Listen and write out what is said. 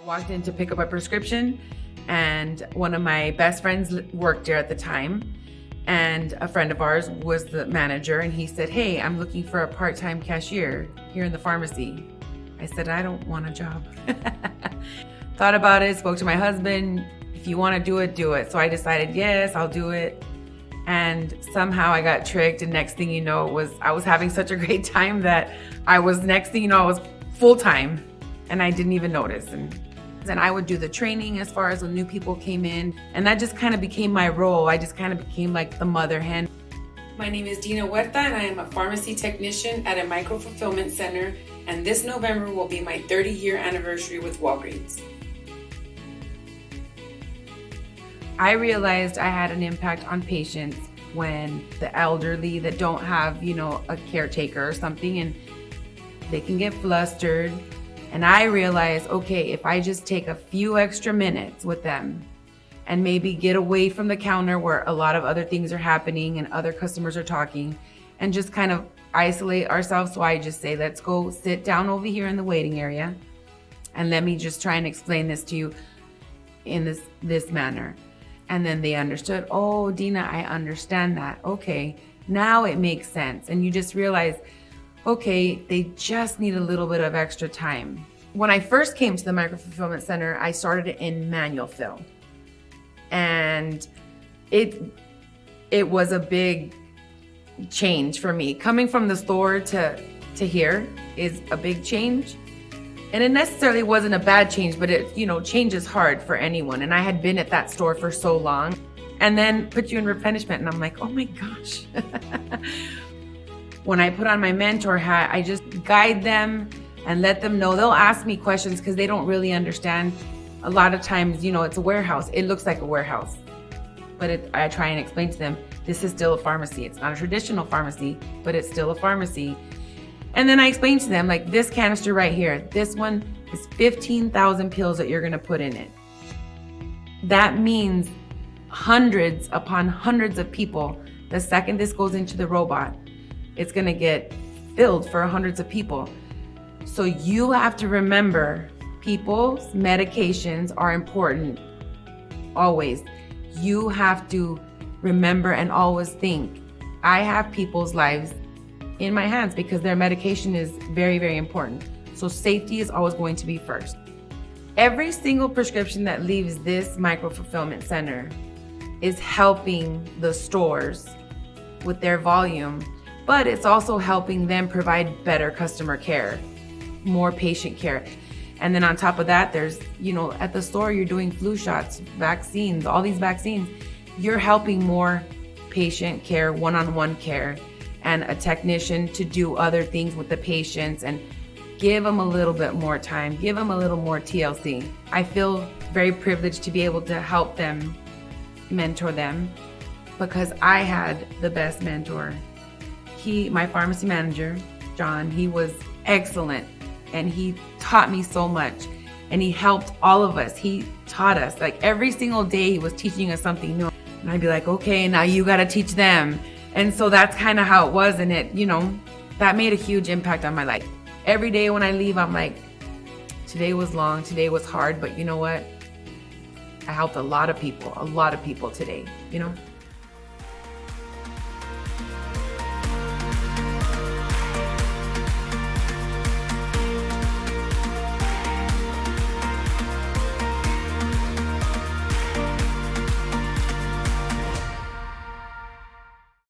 walked in to pick up a prescription, and one of my best friends worked there at the time, and a friend of ours was the manager, and he said, "Hey, I'm looking for a part-time cashier here in the pharmacy." I said, "I don't want a job." Thought about it, spoke to my husband. "If you want to do it, do it." So I decided, yes, I'll do it. And somehow I got tricked, and next thing you know, I was having such a great time that I was full-time, and I didn't even notice. And then I would do the training as far as when new people came in, and that just kind of became my role. I just kind of became like the mother hen. My name is Dina Huerta, and I am a pharmacy technician at a micro-fulfillment center, and this November will be my 30-year anniversary with Walgreens. I realized I had an impact on patients when the elderly that don't have, a caretaker or something, and they can get flustered. And I realized, okay, if I just take a few extra minutes with them and maybe get away from the counter where a lot of other things are happening and other customers are talking, and just kind of isolate ourselves. So I just say, let's go sit down over here in the waiting area, and let me just try and explain this to you in this manner. And then they understood, "Oh, Dina, I understand that. Okay, now it makes sense." And you just realize, okay, they just need a little bit of extra time. When I first came to the micro-fulfillment center, I started it in manual fill. And it was a big change for me. Coming from the store to here is a big change. And it necessarily wasn't a bad change, but change is hard for anyone. And I had been at that store for so long, and then put you in replenishment, and I'm like, oh my gosh. When I put on my mentor hat, I just guide them and let them know. They'll ask me questions because they don't really understand. A lot of times, it's a warehouse. It looks like a warehouse, but I try and explain to them, this is still a pharmacy. It's not a traditional pharmacy, but it's still a pharmacy. And then I explain to them, like, this canister right here, this one is 15,000 pills that you're going to put in it. That means hundreds upon hundreds of people. The second this goes into the robot, it's going to get filled for hundreds of people. So you have to remember, people's medications are important. Always. You have to remember and always think, I have people's lives in my hands because their medication is very, very important. So safety is always going to be first. Every single prescription that leaves this micro-fulfillment center is helping the stores with their volume, but it's also helping them provide better customer care, more patient care. And then on top of that, there's, at the store, you're doing flu shots, vaccines, all these vaccines. You're helping more patient care, one-on-one care, and a technician to do other things with the patients and give them a little bit more time, give them a little more TLC. I feel very privileged to be able to help them, mentor them, because I had the best mentor. My pharmacy manager, John, he was excellent, and he taught me so much, and he helped all of us. He taught us, like, every single day he was teaching us something new. And I'd be like, okay, now you got to teach them. And so that's kind of how it was. And that made a huge impact on my life. Every day when I leave, I'm like, today was long, today was hard, but you know what? I helped a lot of people today,